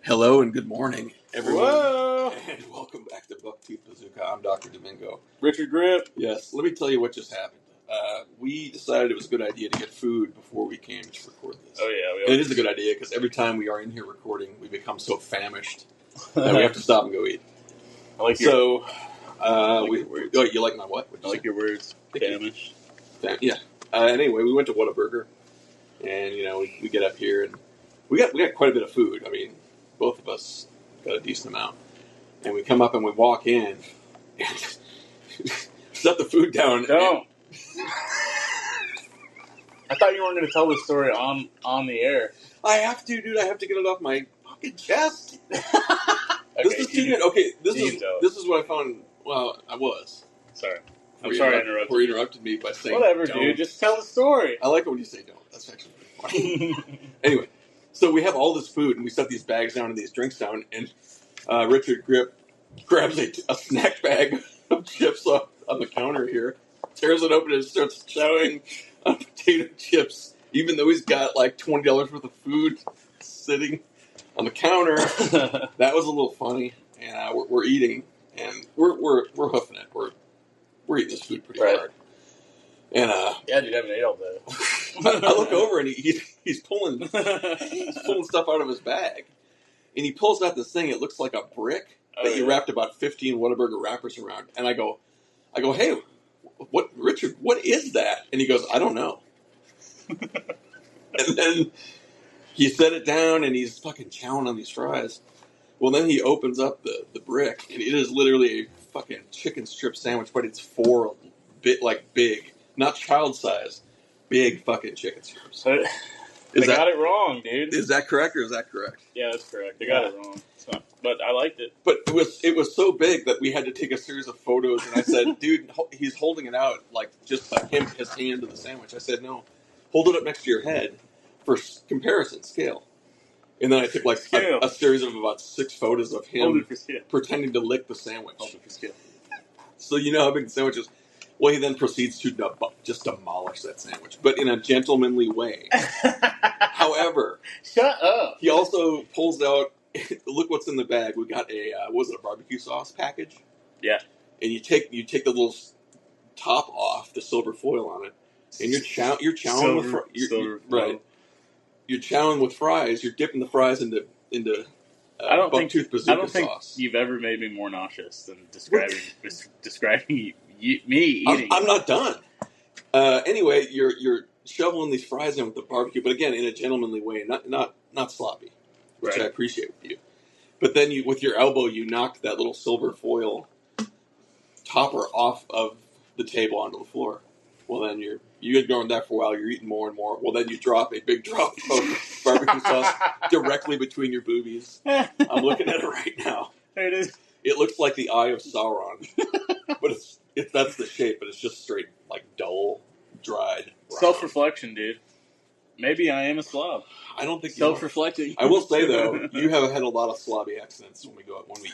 Hello and good morning, everyone. Whoa! And welcome back to BuckTooth Bazooka. I'm Dr. Domingo. Richard Grip. Yes, let me tell you what just happened. We decided it was a good idea to get food before we came to record this. Oh, yeah. And it is a good idea because every time we are in here recording, we become so famished that we have to stop and go eat. I like your, So, your words. Oh, you like my what? I like your words. Famished. Yeah. Anyway, we went to Whataburger, and we get up here and we got quite a bit of food. I mean, both of us got a decent amount, and we come up and we walk in, and set the food down. Don't. I thought you weren't going to tell this story on the air. I have to, dude. I have to get it off my fucking chest. Okay, This is too good. Okay, this is what I found. Well, I was. Sorry. I'm sorry I interrupted you. interrupted me by saying whatever, don't. dude. Just tell the story. I like it when you say don't. That's actually pretty funny. Anyway, so we have all this food, and we set these bags down and these drinks down, and Richard Grip grabs a snack bag of chips off on the counter here, tears it open, and starts chowing on potato chips, even though he's got like $20 worth of food sitting on the counter. That was a little funny, and we're eating, and we're hoofing it. We're eating this food pretty hard. And yeah, dude, I haven't ate all day. I look over and he's pulling stuff out of his bag, and he pulls out this thing. It looks like a brick that he wrapped about 15 Whataburger wrappers around. And I go, hey, Richard? What is that? And he goes, I don't know. And then he set it down, and he's fucking chowing on these fries. Well, then he opens up the brick, and it is literally a fucking chicken strip sandwich, but it's big, not child size, big fucking chicken strips. They got it wrong, dude. Is that correct, or is that correct? Yeah, that's correct. They got it wrong. But I liked it. But it was so big that we had to take a series of photos, and I said, dude, he's holding it out like just his hand to the sandwich. I said, no, hold it up next to your head for comparison scale. And then I took like a series of about 6 photos of him pretending to lick the sandwich. So you know how big the sandwich is. Well, he then proceeds to just demolish that sandwich, but in a gentlemanly way. However, shut up. He also pulls out. Look what's in the bag. We got a barbecue sauce package? Yeah. And you take the little top off, the silver foil on it, and you're chowing with right. You're chowing with fries. You're dipping the fries into BuckTooth Bazooka I don't think sauce. You've ever made me more nauseous than describing me eating. I'm not done. Anyway, you're shoveling these fries in with the barbecue, but again in a gentlemanly way, not sloppy, which I appreciate with you. But then with your elbow, you knocked that little silver foil topper off of the table onto the floor. Well, then you're ignoring that for a while. You're eating more and more. Well, then you drop a big drop of barbecue sauce directly between your boobies. I'm looking at it right now. There it is. It looks like the eye of Sauron, but that's the shape. But it's just straight like dull, dried. Self-reflection, dude. Maybe I am a slob. I don't think self-reflecting. I will say though, you have had a lot of slobby accidents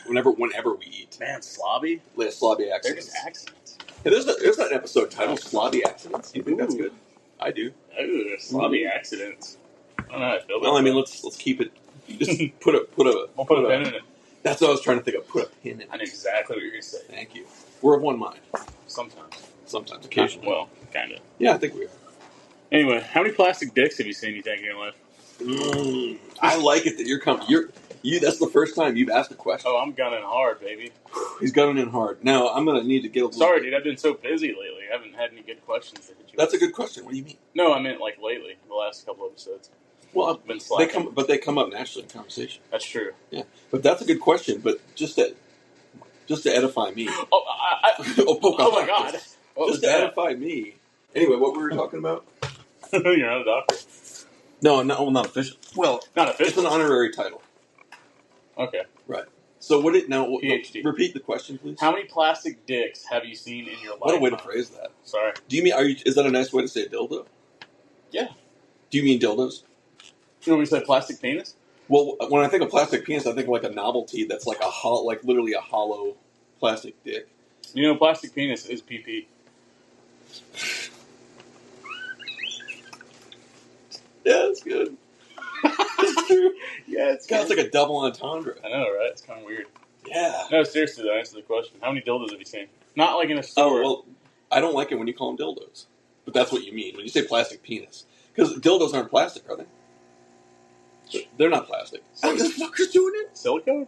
whenever we eat. Man, slobby? Yeah, slobby accidents. They're just accidents. Hey, there's that episode titled "Slobby Accidents." You think that's good? I do. Ooh, slobby accidents. I don't know how I feel about Well, I mean, let's keep it. Just put a pin in it. That's what I was trying to think of. Put a pin in it. I knew exactly what you were going to say. Thank you. We're of one mind. Sometimes, occasionally. Well, kind of. Yeah, I think we are. Anyway, how many plastic dicks have you seen, you think, in your life? I like it that you're coming. That's the first time you've asked a question. Oh, I'm gunning hard, baby. He's gunning in hard. Now, I'm going to need to get a little Sorry, dude. I've been so busy lately. I haven't had any good questions to hit you. That's a good question. What do you mean? No, I meant like lately, the last couple episodes. Well, I've been slacking. They come up naturally in conversation. That's true. Yeah, but that's a good question. But just to edify me. Oh my God! Just to edify me. Anyway, what were we talking about? You're not a doctor. No, not official. Well, not official. It's an honorary title. Okay. Right. So PhD. Repeat the question, please. How many plastic dicks have you seen in your life? What a way to phrase that. Sorry. Do you mean? Is that a nice way to say dildo? Yeah. Do you mean dildos? You want me to say plastic penis? Well, when I think of plastic penis, I think of like a novelty that's like literally a hollow plastic dick. You know, plastic penis is PP. Yeah, that's good. It's true. Yeah, it's God, it's like a double entendre. I know, right? It's kind of weird. Yeah. No, seriously, though, answer the question. How many dildos have you seen? Not like in a store. Oh, well, I don't like it when you call them dildos. But that's what you mean when you say plastic penis. Because dildos aren't plastic, are they? They're not plastic. Oh, this fucker's doing it? Silicone?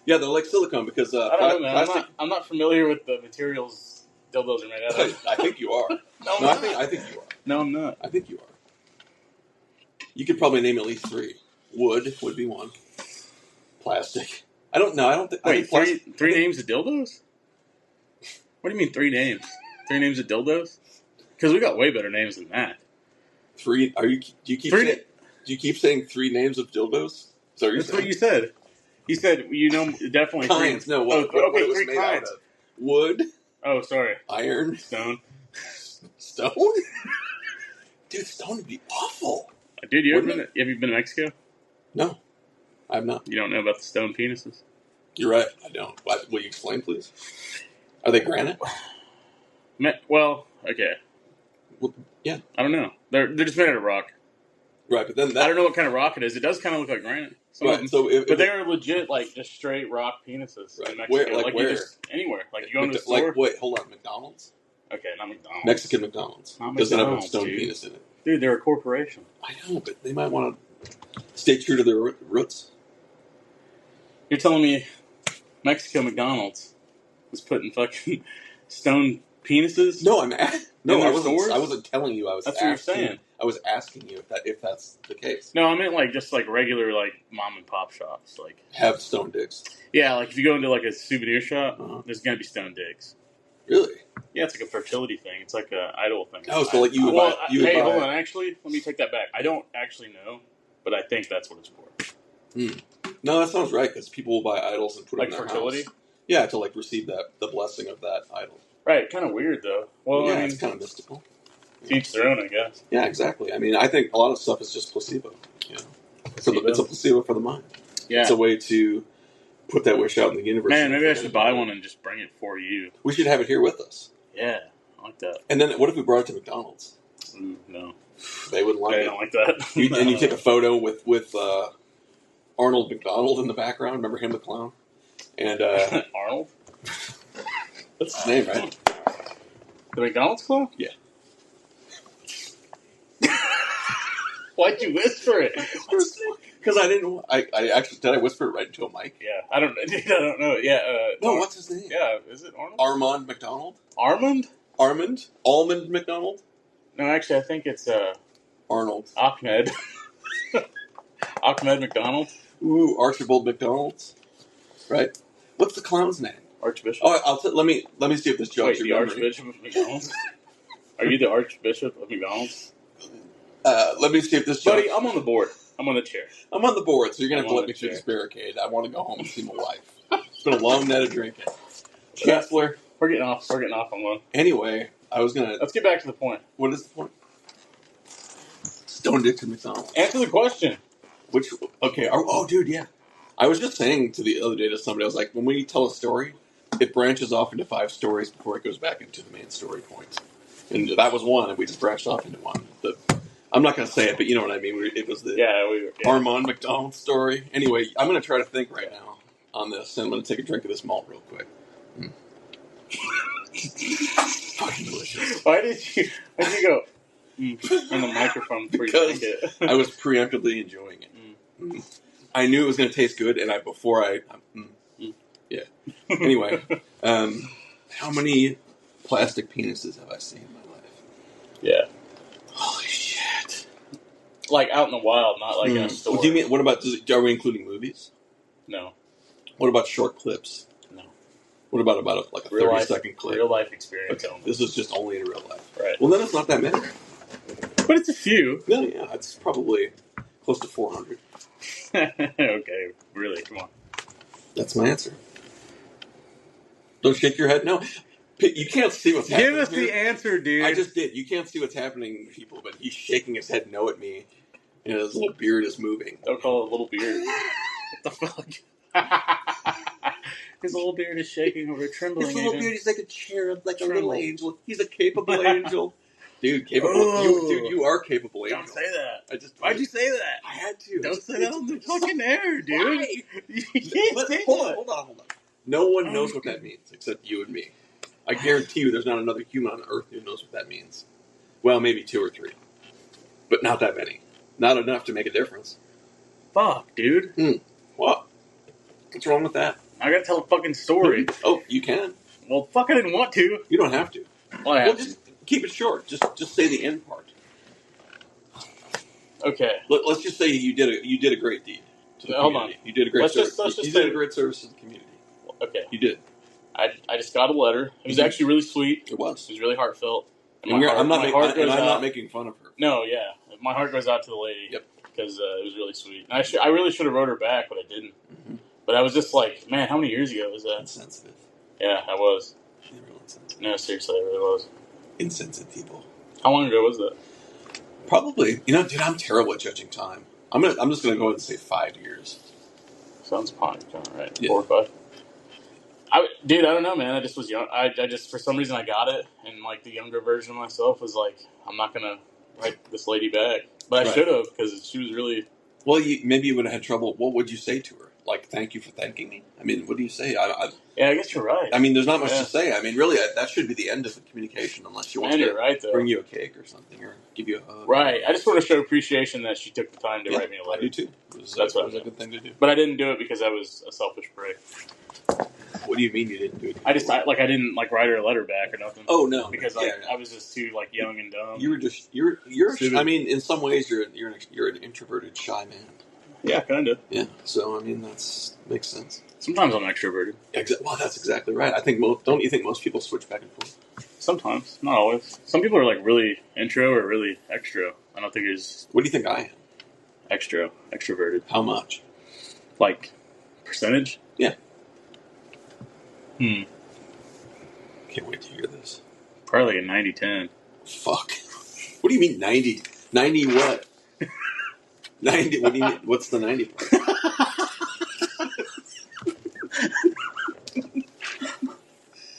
Yeah, they're like silicone because I don't know, man. plastic... I'm not familiar with the materials dildos are made out of. I think you are. No, I think you are. No, I'm not. I think you are. You could probably name at least 3. Wood would be one. Plastic. I don't know. I don't think... Wait, three names of dildos? What do you mean 3 names? 3 names of dildos? Because we got way better names than that. 3... Do you keep saying 3 names of dildos? That's what you said. You said, definitely kinds. 3. No, what it was 3 made kinds. out of. Wood. Oh, sorry. Iron. Stone. Stone? Dude, stone would be awful. Dude, have you been to Mexico? No, I have not. You don't know about the stone penises? You're right, I don't. Will you explain, please? Are they granite? Well, okay. Well, yeah. I don't know. They're just made out of rock. Right, but then I don't know what kind of rock it is. It does kind of look like granite. Right, so but they're legit, like, just straight rock penises in Mexico. Where? You just, anywhere. Like, you go into a store. Like, wait, hold on. McDonald's? Okay, not McDonald's. Mexican McDonald's. Not Doesn't have a McDonald's, stone dude. penis in it. Dude, they're a corporation. I know, but they might want to stay true to their roots. You're telling me Mexico McDonald's was putting fucking stone penises? No, I wasn't telling you. That's what you're saying. I was asking you if that's the case. No, I meant like just like regular like mom and pop shops, like have stone dicks. Yeah, like if you go into like a souvenir shop, there's gonna be stone dicks. Really? Yeah, it's like a fertility thing. It's like an idol thing. Oh, so like hold on. Actually, let me take that back. I don't actually know, but I think that's what it's for. No, that sounds right because people will buy idols and put them in their fertility. House. Yeah, to like receive the blessing of that idol. Right, kind of weird though. Well, yeah, I mean, it's kind of mystical. To each their own, I guess. Yeah, exactly. I mean, I think a lot of stuff is just placebo. You know, it's a placebo for the mind. Yeah, it's a way to put that wish out in the universe. Man, maybe I should buy one and just bring it for you. We should have it here with us. Yeah, I like that. And then, what if we brought it to McDonald's? No, they wouldn't like it. They don't like that. And you take a photo with Arnold McDonald in the background. Remember him, the clown? And Arnold. That's his name, right? The McDonald's clown? Yeah. Why'd you whisper it? Because I didn't. I actually did. I whisper it right into a mic. Yeah, I don't know. Yeah. No, what's his name? Yeah, is it Arnold? Armand McDonald. Armand McDonald. No, actually, I think it's Arnold. Ahmed. Ahmed McDonald. Ooh, Archibald McDonald's. Right. What's the clown's name? Archbishop. Oh, let me see if this jogs your your memory. Archbishop of McDonald's. Are you the Archbishop of McDonald's? Let me see if this. Buddy, I'm on the board. I'm on the chair. I'm on the board, so you're gonna have to let me through this barricade. I want to go home and see my wife. It's been a long night of drinking. Chancellor, we're getting off. We're getting off on one. Anyway, I was gonna. Let's get back to the point. What is the point? Stone dick to McDonald's. Answer the question. Which? Okay. Oh, dude, yeah. I was just saying the other day to somebody. I was like, when we tell a story, it branches off into 5 stories before it goes back into the main story point. And that was one, and we just branched off into one. I'm not going to say it, but you know what I mean. It was the Armand McDonald story. Anyway, I'm going to try to think right now on this, and I'm going to take a drink of this malt real quick. Fucking delicious. Why did you go in the microphone before you drank it? I was preemptively enjoying it. I knew it was going to taste good, and yeah. Anyway, how many plastic penises have I seen in my life? Yeah. Holy shit! Like out in the wild, not like in a store. What do you mean? What about? Are we including movies? No. What about short clips? No. What about a 30-second clip? Real life experience. Okay. This is just only in real life. Right. Well, then it's not that many. But it's a few. No, yeah, it's probably close to 400. Okay, really? Come on. That's my answer. Don't shake your head. No. You can't see what's happening. Give us the answer, dude. I just did. You can't see what's happening, people, but he's shaking his head no at me, and his little beard is moving. Don't call it a little beard. What the fuck? His little beard is shaking over, trembling. His little beard is like a cherub, like a little angel. He's a capable angel. Dude, capable. You are capable. Don't Angel. say that. Why'd you say that? I had to. Don't say that on the fucking air, dude. Why? You can't say that. Hold on. No one knows what that means except you and me. I guarantee you there's not another human on Earth who knows what that means. Well, maybe 2 or 3. But not that many. Not enough to make a difference. Fuck, dude. What? What's wrong with that? I gotta tell a fucking story. Oh, you can. Well, fuck, I didn't want to. You don't have to. Well, I have to. Just keep it short. Just say the end part. Okay. Let's just say you did a great deed to the Hold community. on. You did a great service. You did a great service to the community. Okay. You did. I just got a letter. It was actually really sweet. It was. It was really heartfelt. And I'm not making fun of her. No, yeah. My heart goes out to the lady. Yep. Because it was really sweet. And I really should have wrote her back, but I didn't. Mm-hmm. But I was just like, man, how many years ago was that? Insensitive. Yeah, I was. You're real insensitive. No, seriously, I really was. Insensitive. How long ago was that? Probably. Dude, I'm terrible at judging time. I'm just gonna go ahead and say 5 years. Sounds fine. Right. Yeah. 4 or 5. Dude, I don't know, man. I just was young. I just, for some reason, I got it. And, like, the younger version of myself was like, I'm not going to write this lady back. But I should have, because she was really... Well, maybe you would have had trouble. What would you say to her? Like, thank you for thanking me? I mean, what do you say? Yeah, I guess you're right. I mean, there's not much to say. I mean, really, that should be the end of the communication, unless she wants to bring you a cake or something, or give you a hug. Right. I just want to show appreciation that she took the time to write me a letter. I do, too. That's what was a good thing to do. But I didn't do it because I was a selfish prick. What do you mean you didn't do it? I didn't write her a letter back or nothing. Oh no, because I was just too young and dumb. You're. I mean, in some ways, you're an introverted, shy man. Yeah, kind of. Yeah. So I mean, makes sense. Sometimes I'm extroverted. Well, that's exactly right. I think don't you think most people switch back and forth? Sometimes, not always. Some people are like really intro or really extro. I don't think it's. What do you think I am? Extroverted. How much? Like percentage? Yeah. Can't wait to hear this. Probably a 90-10. Fuck. What do you mean 90? 90 what? 90, what do you mean? What's the 90 part?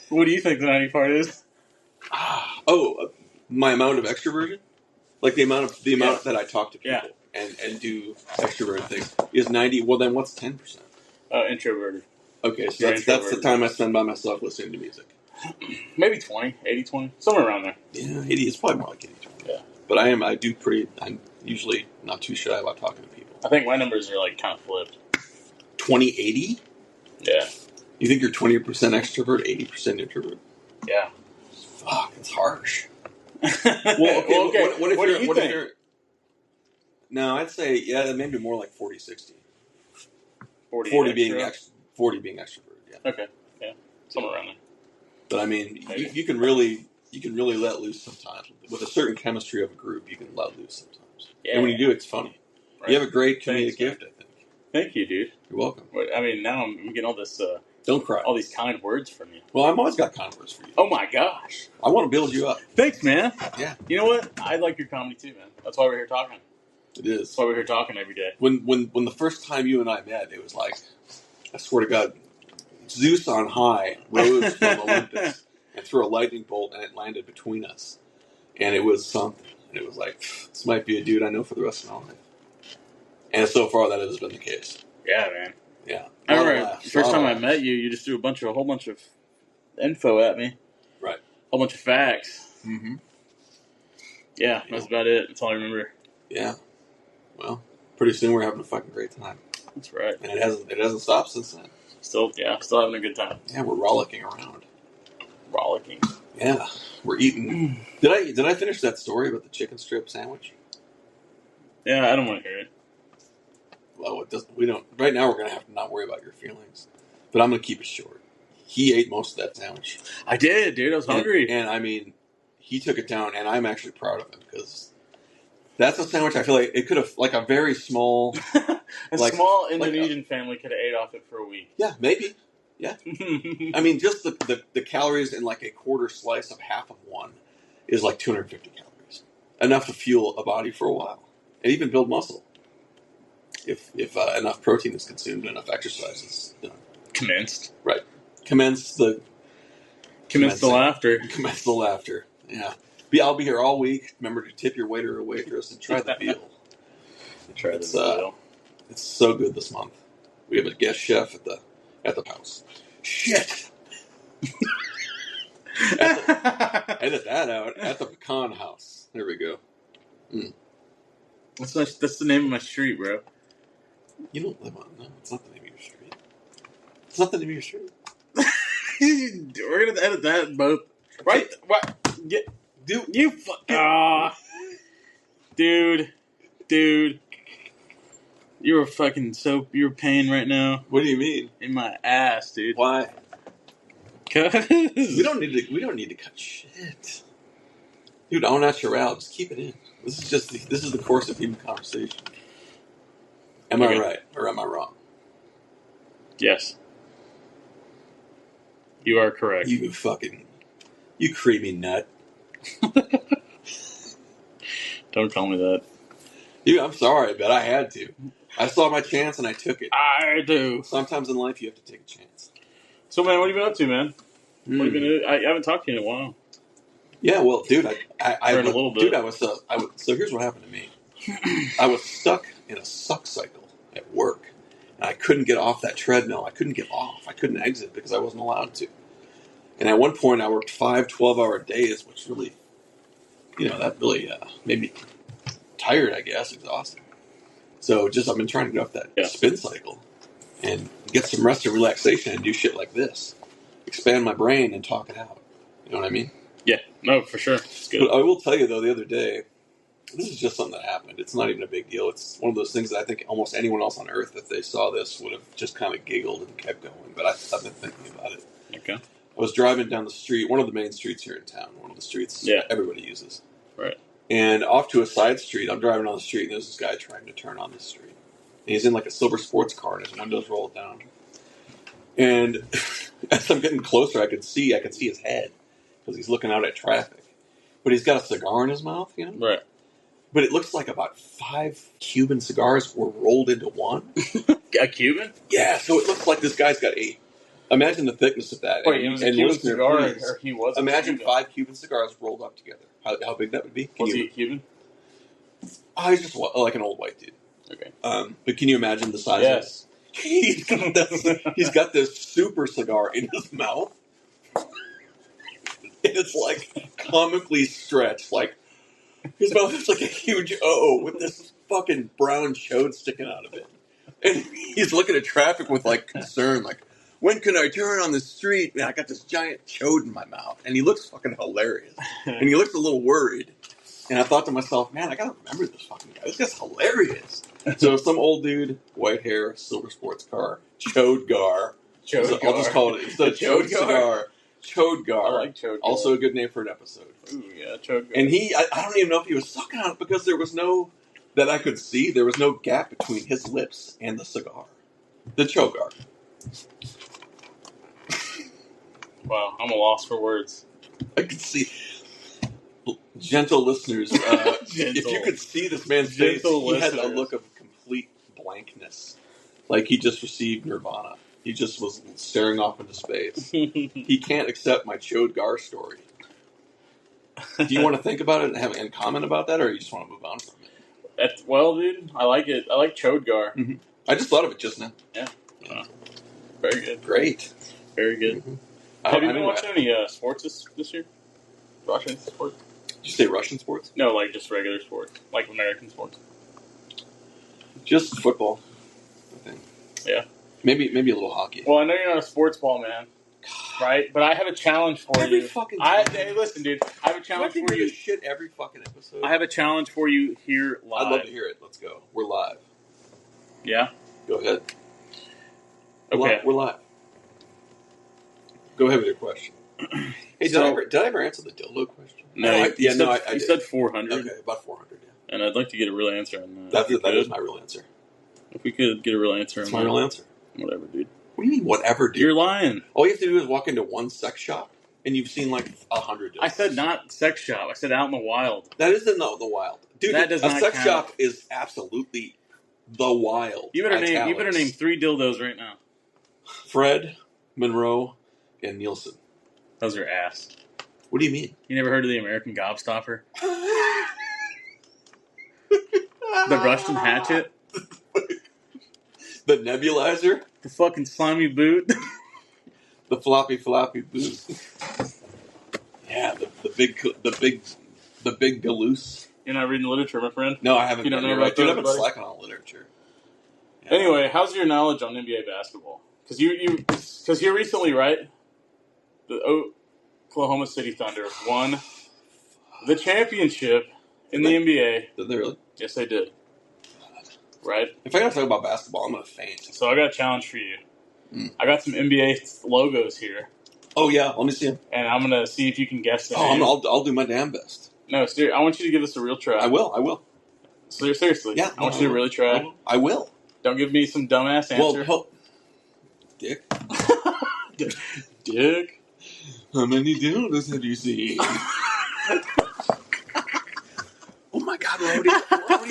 What do you think the 90 part is? My amount of extroversion? Like the amount that I talk to people and do extroverted things is 90. Well, then what's 10%? Introverted. Okay, so that's the time I spend by myself listening to music. Maybe 20, 80-20, somewhere around there. Yeah, 80 is probably more like 80-20. Yeah. But I'm usually not too shy about talking to people. I think my numbers are like kind of flipped. 20-80? Yeah. You think you're 20% extrovert, 80% introvert? Yeah. Fuck, it's harsh. Well, okay. What do you think? No, I'd say, maybe more like 40-60. 40 being extrovert, yeah. Okay, yeah, somewhere around there. But I mean, you can really let loose sometimes with a certain chemistry of a group. You can let loose sometimes, and when you do, it's funny. Right. You have a great comedic gift, I think. Thank you, dude. You're welcome. I mean, now I'm getting all this. Don't cry. All these kind words from you. Well, I've always got kind words for you. Oh my gosh! I want to build you up. Thanks, man. Yeah. You know what? I like your comedy too, man. That's why we're here talking. It is. That's why we're here talking every day. When the first time you and I met, it was like, I swear to God, Zeus on high rose from Olympus and threw a lightning bolt, and it landed between us. And it was something. And it was like, this might be a dude I know for the rest of my life. And so far, that has been the case. Yeah, man. Yeah. I remember the first time I met you, you just threw a whole bunch of info at me. Right. A whole bunch of facts. Mm-hmm. Yeah, that's about it. That's all I remember. Yeah. Well, pretty soon we're having a fucking great time. That's right. And it hasn't stopped since then. Still having a good time. Yeah, we're rollicking around. Rollicking. Yeah, we're eating. Did I finish that story about the chicken strip sandwich? Yeah, I don't want to hear it. Well, we don't. Right now, we're gonna have to not worry about your feelings. But I'm gonna keep it short. He ate most of that sandwich. I did, dude. I was hungry. And I mean, he took it down, and I'm actually proud of him because that's a sandwich. I feel like it could have, like a very small, small Indonesian family could have ate off it for a week. Yeah, maybe. Yeah. I mean, just the calories in like a quarter slice of half of one is like 250 calories. Enough to fuel a body for a while. And even build muscle. If enough protein is consumed, enough exercise is done. Commenced. Right. Commence the laughter. Commence the laughter. Yeah. I'll be here all week. Remember to tip your waiter or waitress and try the veal. It's so good this month. We have a guest chef at the house. Shit. Edit that out. At the Pecan House. There we go. That's the name of my street, bro. You don't live on. No, it's not the name of your street. It's not the name of your street. We're gonna edit that both. Right? What? Dude, you dude. You're you're paying right now. What do you mean? In my ass, dude. Why? Cause we don't need to cut shit. Dude, au natural, just keep it in. This is the course of human conversation. Am I right or am I wrong? Yes. You are correct. You creamy nut. Don't call me that. Dude, I'm sorry, but I had to. I saw my chance and I took it. I do. Sometimes in life you have to take a chance. So, man, what have you been up to, man? What have you been doing? I haven't talked to you in a while. Yeah, well, dude, I heard a little bit. Dude, so here's what happened to me. I was stuck in a suck cycle at work, and I couldn't get off that treadmill. I couldn't get off. I couldn't exit because I wasn't allowed to. And at one point, I worked 5 12-hour days, which really, that really made me tired, I guess, exhausted. So I've been trying to get off that spin cycle and get some rest and relaxation and do shit like this. Expand my brain and talk it out. You know what I mean? Yeah, no, for sure. It's good. But I will tell you, though, the other day, this is just something that happened. It's not even a big deal. It's one of those things that I think almost anyone else on Earth, if they saw this, would have just kind of giggled and kept going. But I've been thinking about it. Okay. I was driving down the street, one of the main streets here in town, one of the streets everybody uses. Right. And off to a side street, I'm driving on the street, and there's this guy trying to turn on this street. And he's in like a silver sports car, and his windows rolled down. And as I'm getting closer, I could see his head because he's looking out at traffic. But he's got a cigar in his mouth, Right. But it looks like about 5 Cuban cigars were rolled into one. A Cuban? Yeah, so it looks like this guy's got imagine the thickness of that. Wait, it was a Cuban cigar, or he was imagine Cuban. 5 Cuban cigars rolled up together. How big that would be? Was he a Cuban? Oh, he's just like an old white dude. Okay. But can you imagine the size of it? He's got this super cigar in his mouth. And it's like comically stretched. Like his mouth is like a huge O with this fucking brown chode sticking out of it. And he's looking at traffic with like concern, like, when can I turn on the street? Man, I got this giant chode in my mouth. And he looks fucking hilarious. And he looks a little worried. And I thought to myself, man, I gotta remember this fucking guy. This guy's hilarious. So some old dude, white hair, silver sports car, Chodegar. Chodegar. I'll just call it instead of Chode cigar. Chodegar. I like Chodegar. Also a good name for an episode. Ooh, yeah, Chodegar. And I don't even know if he was sucking on it because there was no, that I could see, there was no gap between his lips and the cigar. The Chodegar. Wow, I'm a loss for words. I could see. Gentle listeners, if you could see this man's face, he had a look of complete blankness. Like he just received nirvana. He just was staring off into space. He can't accept my Chodegar story. Do you want to think about it and comment about that, or you just want to move on from it? Well, dude, I like it. I like Chodegar. Mm-hmm. I just thought of it just now. Yeah. Very good. Great. Very good. Mm-hmm. Have you been watching any sports this year? Russian sports? Did you say Russian sports? No, like just regular sports. Like American sports. Just football, I think. Yeah. Maybe a little hockey. Well, I know you're not a sports ball man, right? But I have a challenge for you. Every fucking time. Hey, listen, dude. I have a challenge for you. Shit every fucking episode. I have a challenge for you here live. I'd love to hear it. Let's go. We're live. Yeah? Go ahead. Okay. We're live. Go ahead with your question. Hey, did I ever answer the dildo question? No, I you said 400. Okay, about 400, yeah. And I'd like to get a real answer on that. That is my real answer. If we could get a real answer on that. That's my real answer. Whatever, dude. What do you mean, whatever, dude? You're lying. All you have to do is walk into one sex shop, and you've seen like 100 dildos. I said not sex shop. I said out in the wild. That is in the wild. Dude, that does a not sex count. shop is absolutely the wild. You better name 3 dildos right now. Fred, Monroe, and Nielsen. Those are ass. What do you mean? You never heard of the American Gobstopper? The Russian Hatchet? The nebulizer? The fucking slimy boot? The floppy boot. Yeah, the big galoose. You're not reading literature, my friend? No, I haven't. You don't know right. about Dude, those, I've been buddy? slacking on literature. Yeah. Anyway, how's your knowledge on NBA basketball? Because you're recently, right? The Oklahoma City Thunder won the championship in the NBA. Did they really? Yes, they did. Right? If I gotta talk about basketball, I'm gonna faint. So I got a challenge for you. I got some NBA logos here. Oh yeah, let me see them. And I'm gonna see if you can guess them. I'll do my damn best. No, seriously, I want you to give this a real try. I will. Seriously. Yeah. I want you to really try. I will. Don't give me some dumbass answer. Well, Dick. Dick. How many dildos have you seen? Oh my God, we're already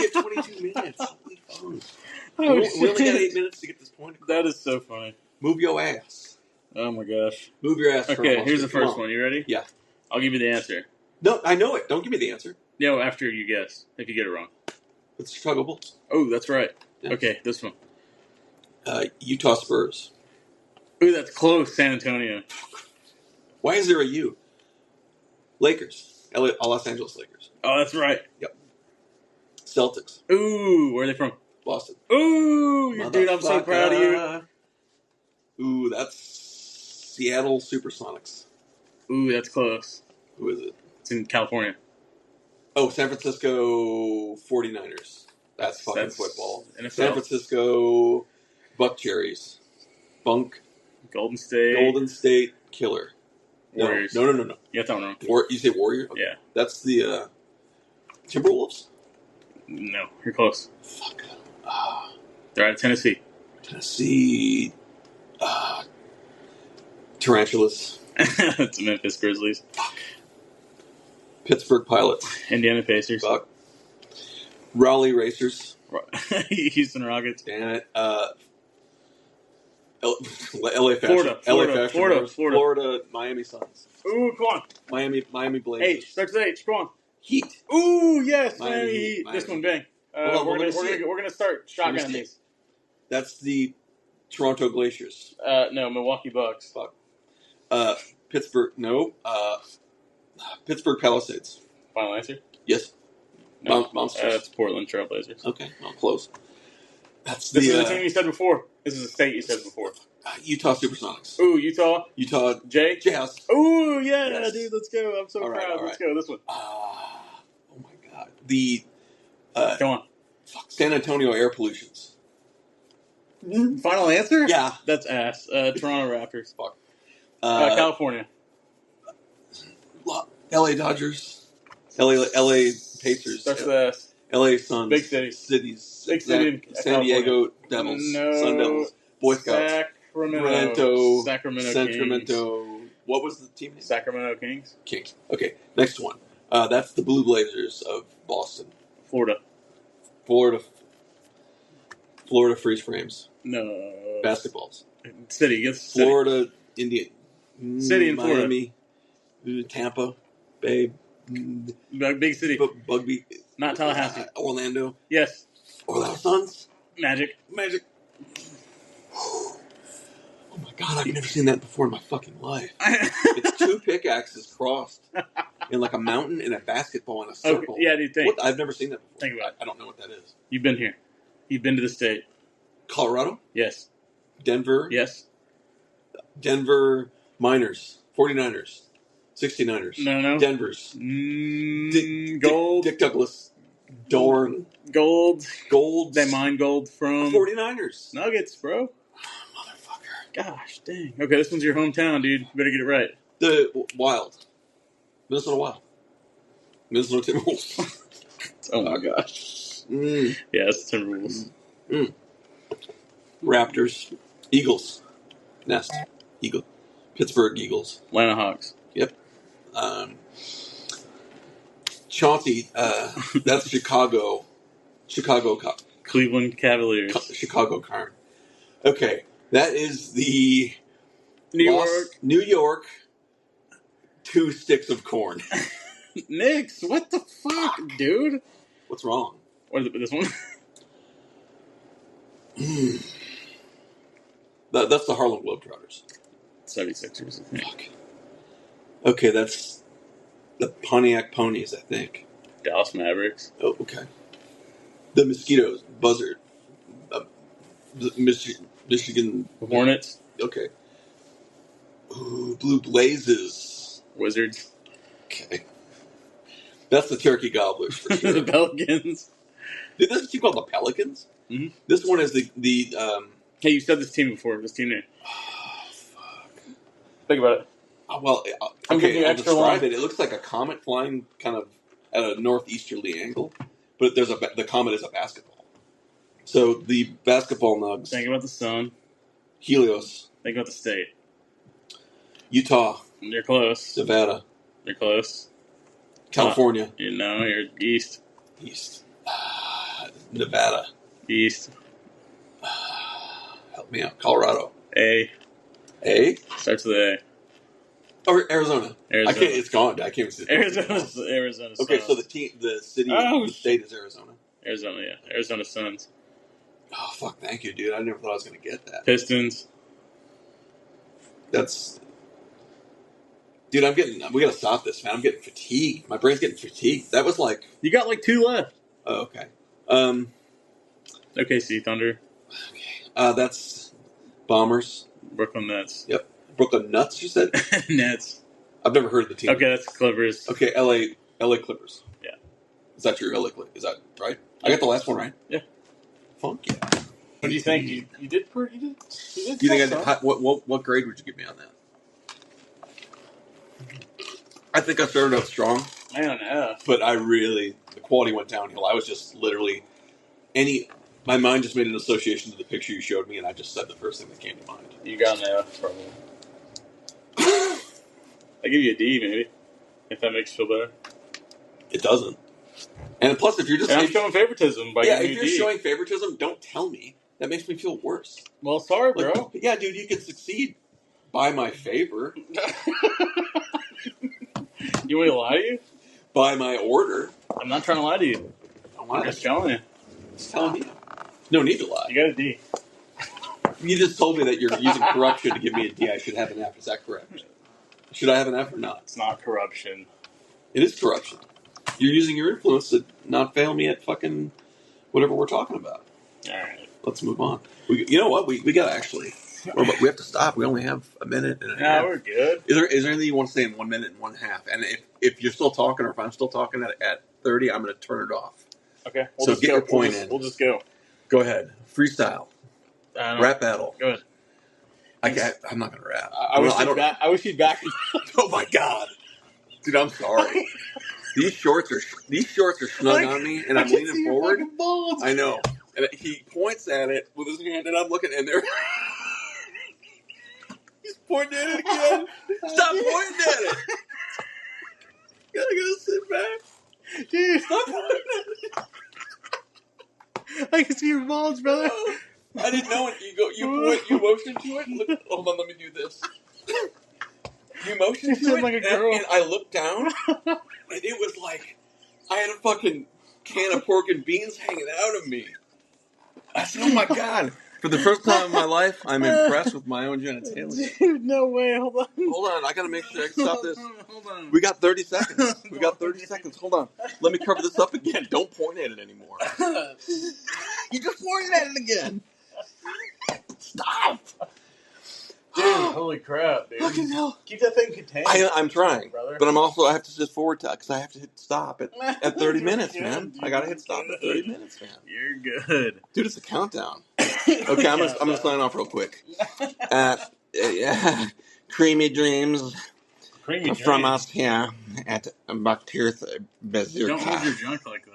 at 22 minutes. Holy phones. We only got 8 minutes to get this point across. That is so funny. Move your ass. Oh my gosh. Move your ass. Okay, here's the first one. You ready? Yeah. I'll give you the answer. No, I know it. Don't give me the answer. Yeah, well, after you guess, if you get it wrong. It's Chicago Bulls. Oh, that's right. Yeah. Okay, this one. Utah Spurs. Ooh, that's close. San Antonio. Why is there a U? Lakers. Los Angeles Lakers. Oh, that's right. Yep. Celtics. Ooh, where are they from? Boston. Ooh, dude, I'm so proud of you. Ooh, that's Seattle Supersonics. Ooh, that's close. Who is it? It's in California. Oh, San Francisco 49ers. That's football. NFL. San Francisco Buck Cherries. Bunk. Golden State Killer. Warriors. No. You got that one wrong. You say Warrior? Okay. Yeah. That's the Timberwolves? No, you're close. Fuck. They're out of Tennessee. Tarantulas. It's the Memphis Grizzlies. Fuck. Pittsburgh Pilots. Indiana Pacers. Fuck. Raleigh Racers. Houston Rockets. Damn it. LA Fashion. Florida. Miami Suns. Ooh, come on. Miami Blazers. H. Starts with H. Come on. Heat. Ooh, yes. Miami Heat. This one, bang. We're gonna start shotgunning these. That's the Toronto Glaciers. No, Milwaukee Bucks. Fuck. Pittsburgh. No. Pittsburgh Palisades. Final answer? Yes. No. Monsters. It's Portland Trailblazers. Okay. Well, close. This is the team you said before. This is a state you said before. Utah Supersonics. Ooh, Utah. Jazz. Ooh, yeah, dude. Let's go. I'm so proud. All right. Let's go. This one. Oh my God. The come on. San Antonio Air Pollutions. Final answer? Yeah. That's ass. Toronto Raptors. Fuck. California. LA Dodgers. LA Pacers. Starts with S. LA Suns. Big cities. Big city in San Diego Devils. No. Sun Devils. Boy Scouts. Sacramento. Kings. What was the team name? Sacramento Kings. Okay, next one. That's the Blue Blazers of Boston. Florida Freeze Frames. No. Basketballs. City. Yes. Florida Indian. City in Miami. Tampa. Bay. Big city. Bugby. Not Tallahassee. Orlando. Yes. Orlando Suns. Magic. Oh my God, I've never seen that before in my fucking life. It's two pickaxes crossed in like a mountain and a basketball in a circle. Okay. Yeah, dude, think. I've never seen that before. Think about it. I don't know what that is. You've been here. You've been to the state. Colorado? Yes. Denver? Yes. Denver Miners. 49ers. 69ers. No. Denver's. Gold. Dick Douglas. Dorn. Gold. They mine gold from 49ers. Nuggets, bro. Motherfucker. Gosh, dang. Okay, this one's your hometown, dude. You better get it right. The Wild. Minnesota Wild. Minnesota Timberwolves. Oh my gosh. Yeah, it's Timberwolves. Raptors. Eagles. Nest. Eagle. Pittsburgh Eagles. Atlanta Hawks. Yep. Chauncey. That's Chicago. Cleveland Cavaliers. Chicago Carn. Okay. That is the New York. 2 sticks of corn. Nix, what the fuck, dude? What's wrong? What is it, this one? That's the Harlem Globetrotters. 76ers, I think. Fuck. Okay, that's the Pontiac Ponies, I think. Dallas Mavericks. Oh, okay. The Mosquitoes, Buzzard, Michigan Hornets. Okay. Ooh, Blue Blazes. Wizards. Okay. That's the Turkey Gobblers for sure. The Pelicans. Dude, this is called the Pelicans? Mm-hmm. This one is the Hey, you said this team before. This team name. Oh, fuck. Think about it. Well, I'm giving you I'll extra describe long. it. It looks like a comet flying kind of at a northeasterly angle, but the comet is a basketball. So the basketball nugs. Think about the sun. Helios. Think about the state. Utah. You're close. Nevada. You're close. California. You know, you're east. East. Nevada. East. Help me out. Colorado. A. Starts with A. Or Arizona. Arizona. I can't. It's gone. I can't even see it. Arizona. Okay, Suns. so the state is Arizona. Arizona, yeah. Arizona Suns. Oh fuck! Thank you, dude. I never thought I was gonna get that. Pistons. That's. Dude, we gotta stop this, man. I'm getting fatigued. My brain's getting fatigued. That was like. You got like 2 left. Oh, okay. OKC Thunder. Okay. That's Bombers. Brooklyn Nets. Yep. Brooklyn Nuts, you said? Nets. I've never heard of the team. Okay, that's Clippers. Okay, LA Clippers. Yeah. Is that your LA Clippers? Is that right? I got the last one right? Yeah. Fuck yeah. What do you think? You did. Do you think what grade would you give me on that? I think I started out strong. Man, yeah. But the quality went downhill. I was just literally my mind just made an association to the picture you showed me, and I just said the first thing that came to mind. You got an F, probably. I give you a D, maybe, if that makes you feel better. It doesn't. And plus, if you're just I'm showing favoritism by giving you a D. If you're showing favoritism, don't tell me. That makes me feel worse. Well, sorry, bro. Yeah, dude, you can succeed by my favor. You want me to lie to you? By my order. I'm not trying to lie to you. I'm just telling you. Just telling you. No need to lie. You got a D. You just told me that you're using corruption to give me a D. I should have an F. Is that correct? Should I have an F or not? It's not corruption. It is corruption. You're using your influence to not fail me at fucking whatever we're talking about. All right. Let's move on. You know what? We got to actually. We have to stop. We only have a minute and a half. No, we're good. Is there anything you want to say in 1 minute and 1/2? And if you're still talking, or if I'm still talking at 30, I'm going to turn it off. Okay. So get your point in. We'll just go. Go ahead. Freestyle. Rap battle. Go ahead. I'm not going to rap. I wish you'd back. Oh my god, dude! I'm sorry. These shorts are snug on me, and I'm leaning forward. I know. And he points at it with his hand, and I'm looking, and there. He's pointing at it again. Stop pointing at it. Gotta sit back, Dude, stop pointing at it. I can see your balls, brother. I didn't know it. You motioned to it. Look, hold on, let me do this. You motioned to it, like a girl. And I looked down, and it was like I had a fucking can of pork and beans hanging out of me. I said, "Oh my god!" For the first time in my life, I'm impressed with my own genitalia. Dude, no way. Hold on. Hold on, I gotta make sure I can stop this. Hold on. We got 30 seconds. We got 30 seconds. Hold on. Let me cover this up again. Don't point at it anymore. You just pointed at it again. Stop. Dude, holy crap, dude. Fucking hell. Keep that thing contained. I'm trying, brother. but I have to just forward tap because I have to hit stop at 30 minutes, man. I gotta hit stop at 30 minutes, man. You're good. Dude, it's a countdown. Okay, I'm gonna sign off real quick. Creamy dreams. Creamy from us here at BuckTooth Bazooka. Don't move your junk like that.